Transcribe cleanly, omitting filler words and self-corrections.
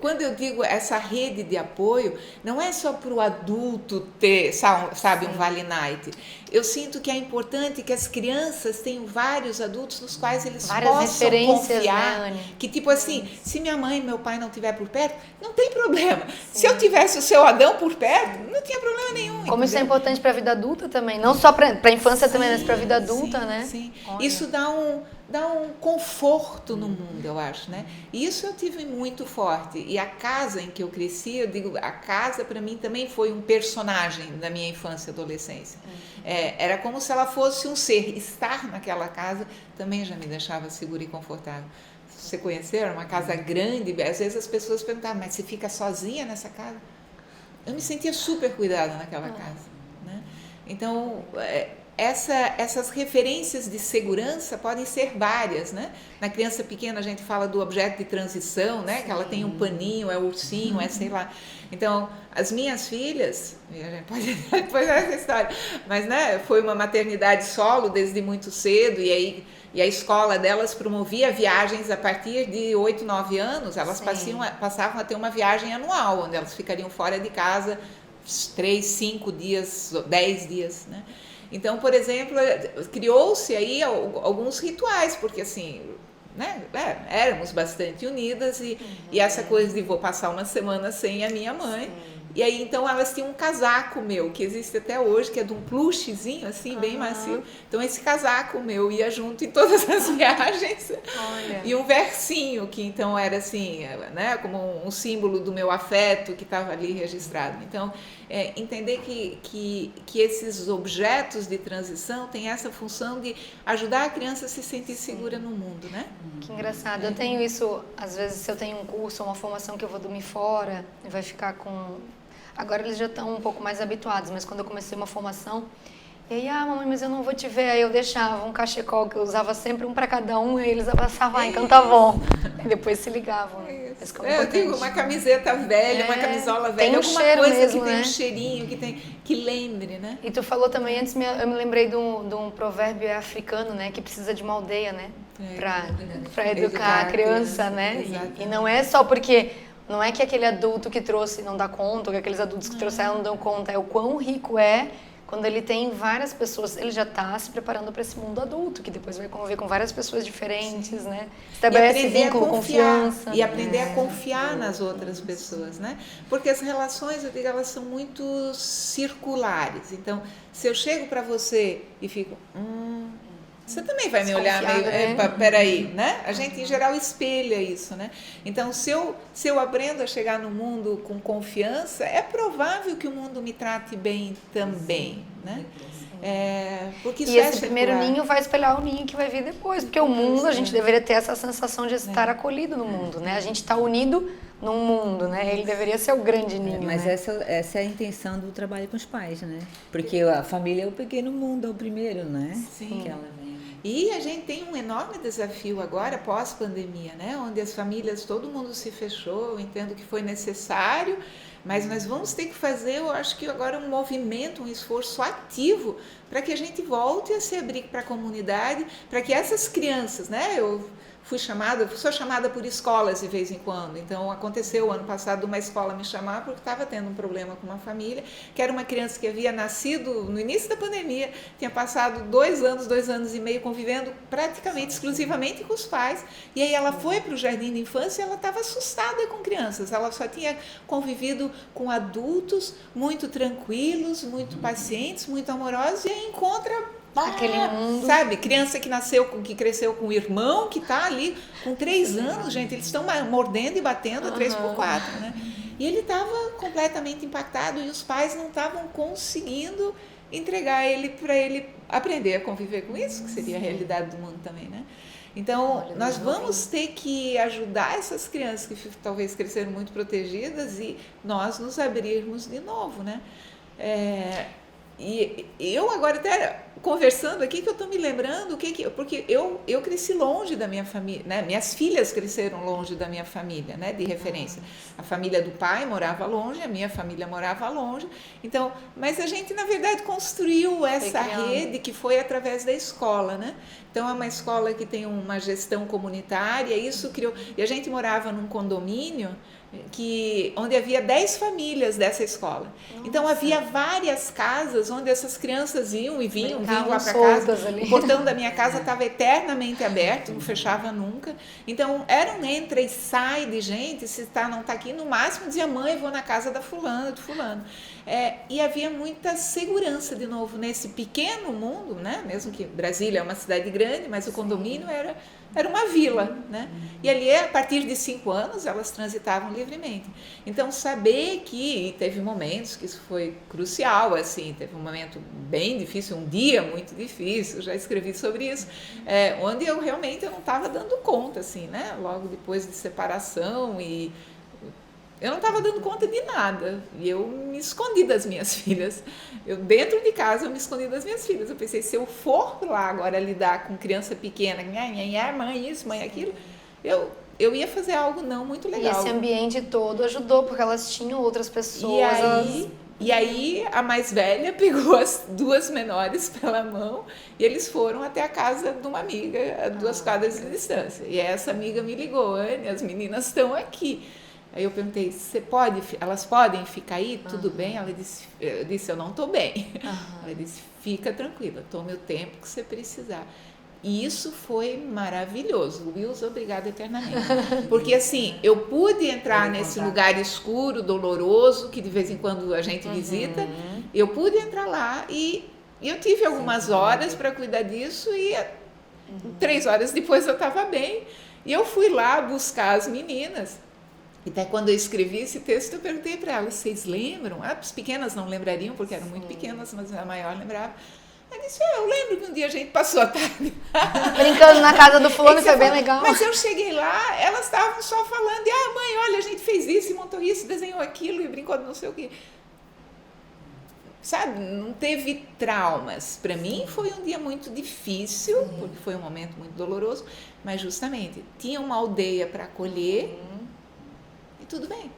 quando eu digo essa rede de apoio, não é só para o adulto ter, sabe, um Vale Night. Eu sinto que é importante que as crianças tenham vários adultos nos quais eles Várias possam referências, confiar. né, Anny? Que tipo assim, se minha mãe e meu pai não estiver por perto, não tem problema. Sim. Se eu tivesse o seu Adão por perto, não tinha problema nenhum. Como isso é entendeu? importante para a vida adulta também, não só para a infância também, mas Sim, para a vida adulta, sim, né? Sim. Olha. Isso dá um conforto no mundo, eu acho, né? E isso eu tive muito forte. E a casa em que eu cresci, eu digo, a casa para mim também foi um personagem da minha infância e adolescência. Era como se ela fosse um ser. Estar naquela casa também já me deixava segura e confortável. Você conheceram? Uma casa grande, às vezes as pessoas perguntavam, mas você fica sozinha nessa casa? Eu me sentia super cuidada naquela casa, né? Então, essas referências de segurança podem ser várias, né? Na criança pequena a gente fala do objeto de transição, né? Que ela tem um paninho, é o ursinho, é sei lá. Então, as minhas filhas, a gente pode depois essa história, mas né, foi uma maternidade solo desde muito cedo e a escola delas promovia viagens a partir de 8, 9 anos, elas passavam a ter uma viagem anual, onde elas ficariam fora de casa 3, 5 dias, 10 dias, né? Então, por exemplo, criou-se aí alguns rituais, porque assim, né, éramos bastante unidas e essa coisa de vou passar uma semana sem a minha mãe. Sim. E aí, então, elas tinham um casaco meu, que existe até hoje, que é de um plushzinho, assim, bem macio. Então, esse casaco meu ia junto em todas as viagens. Olha. E um versinho, que então era assim, né, como um símbolo do meu afeto, que estava ali registrado. Então, entender que esses objetos de transição têm essa função de ajudar a criança a se sentir segura no mundo, né? Que engraçado. Eu tenho isso, às vezes, se eu tenho um curso ou uma formação que eu vou dormir fora, e vai ficar com... Agora eles já estão um pouco mais habituados, mas quando eu comecei uma formação, e aí, mamãe, mas eu não vou te ver. Aí eu deixava um cachecol que eu usava sempre um para cada um, e eles abraçavam, então tá bom. E depois se ligavam. Eu digo, uma camiseta velha, uma camisola velha, tem um alguma cheiro coisa mesmo, que tem né? um cheirinho, que lembre, né? E tu falou também, antes eu me lembrei de um provérbio africano, né, que precisa de uma aldeia, né, para educar a criança, né? E não é só porque... Não é que aquele adulto que trouxe não dá conta, ou que aqueles adultos que trouxeram não dão conta. É o quão rico é quando ele tem várias pessoas. Ele já está se preparando para esse mundo adulto, que depois vai conviver com várias pessoas diferentes, né? Estabelece vínculo, confiança. E aprender a confiar nas outras pessoas, né? Porque as relações, eu digo, elas são muito circulares. Então, se eu chego para você e fico... Você também vai me olhar meio, peraí, né? A gente, em geral, espelha isso, né? Então, se eu aprendo a chegar no mundo com confiança, é provável que o mundo me trate bem também, né? Porque isso e esse primeiro ninho vai espelhar o ninho que vai vir depois, porque o mundo, a gente deveria ter essa sensação de estar acolhido no mundo, né? A gente está unido num mundo, né? Ele deveria ser o grande ninho, mas né? essa é a intenção do trabalho com os pais, né? Porque a família é o pequeno mundo, é o primeiro, né? Sim. Que ela vem. E a gente tem um enorme desafio agora, pós-pandemia, né? Onde as famílias, todo mundo se fechou, eu entendo que foi necessário, mas nós vamos ter que fazer, eu acho que agora um movimento, um esforço ativo para que a gente volte a se abrir para a comunidade, para que essas crianças, né? Eu sou chamada por escolas de vez em quando, então aconteceu ano passado uma escola me chamar porque estava tendo um problema com uma família, que era uma criança que havia nascido no início da pandemia, tinha passado 2 anos e meio convivendo praticamente exclusivamente com os pais, e aí ela foi para o jardim de infância e ela estava assustada com crianças, ela só tinha convivido com adultos muito tranquilos, muito pacientes, muito amorosos, e aí encontra aquele mundo, sabe, criança que cresceu com o irmão que está ali com 3 anos, gente, eles estão mordendo e batendo a 3x4, né? E ele estava completamente impactado e os pais não estavam conseguindo entregar ele para ele aprender a conviver com isso, que seria a realidade do mundo também, né? Então, nós vamos ter que ajudar essas crianças que talvez cresceram muito protegidas e nós nos abrirmos de novo, né? E eu agora até conversando aqui que eu estou me lembrando porque eu cresci longe da minha família, né? Minhas filhas cresceram longe da minha família, né? De referência. A família do pai morava longe, a minha família morava longe. Então, mas a gente na verdade construiu essa rede que foi através da escola, né? Então é uma escola que tem uma gestão comunitária, isso criou. E a gente morava num condomínio onde havia 10 famílias dessa escola. Nossa. Então havia várias casas onde essas crianças iam e vinham lá para casa. Ali. O portão da minha casa estava eternamente aberto, não fechava nunca. Então era um entra e sai de gente, se não está aqui, no máximo dizia: mãe, vou na casa da fulana, do fulano. E havia muita segurança, de novo, nesse pequeno mundo, né? Mesmo que Brasília é uma cidade grande, mas o condomínio era uma vila, né? E ali, a partir de 5 anos, elas transitavam livremente. Então, saber que teve momentos que isso foi crucial, assim, teve um momento bem difícil, um dia muito difícil, já escrevi sobre isso, onde eu realmente não estava dando conta, assim, né? Logo depois de separação, e eu não estava dando conta de nada, e eu me escondi das minhas filhas. Dentro de casa, eu me escondi das minhas filhas. Eu pensei, se eu for lá agora lidar com criança pequena, mãe isso, mãe aquilo, eu ia fazer algo não muito legal. E esse ambiente todo ajudou, porque elas tinham outras pessoas. E aí a mais velha pegou as 2 menores pela mão e eles foram até a casa de uma amiga, a 2 quadras de distância. E essa amiga me ligou: Anne, as meninas estão aqui. Aí eu perguntei: elas podem ficar aí? Tudo bem? Ela disse: eu não estou bem. Ela disse: fica tranquila, tome o tempo que você precisar. E isso foi maravilhoso. Wilson, obrigada eternamente. Porque assim, eu pude entrar nesse lugar escuro, doloroso, que de vez em quando a gente visita. Eu pude entrar lá e eu tive algumas horas para cuidar disso, e 3 horas depois eu estava bem. E eu fui lá buscar as meninas. E até quando eu escrevi esse texto, eu perguntei para elas: vocês lembram? As pequenas não lembrariam, porque eram muito pequenas, mas a maior lembrava. Ela disse: eu lembro que um dia a gente passou a tarde brincando na casa do fulano, foi bem legal. Mas eu cheguei lá, elas estavam só falando: mãe, olha, a gente fez isso, montou isso, desenhou aquilo e brincou de não sei o quê. Sabe, não teve traumas. Para mim foi um dia muito difícil, porque foi um momento muito doloroso, mas justamente tinha uma aldeia para acolher, e tudo bem.